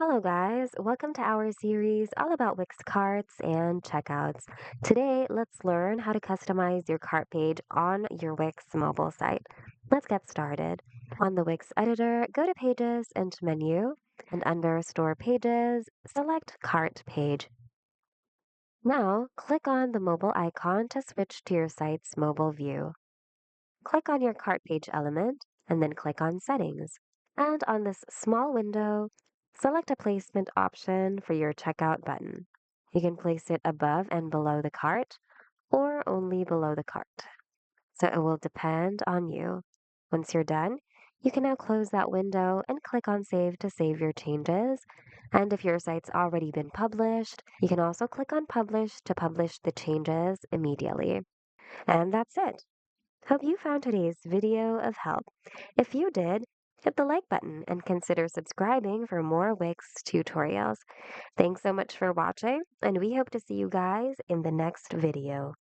Hello, guys. Welcome to our series all about Wix carts and checkouts. Today, let's learn how to customize your cart page on your Wix mobile site. Let's get started. On the Wix editor, go to Pages and Menu, and under Store Pages, select Cart Page. Now, click on the mobile icon to switch to your site's mobile view. Click on your cart page element and then click on Settings. And on this small window, select a placement option for your checkout button. You can place it above and below the cart or only below the cart. So it will depend on you. Once you're done, you can now close that window and click on Save to save your changes. And if your site's already been published, you can also click on Publish to publish the changes immediately. And that's it. Hope you found today's video of help. If you did, hit the like button and consider subscribing for more Wix tutorials. Thanks so much for watching, and we hope to see you guys in the next video.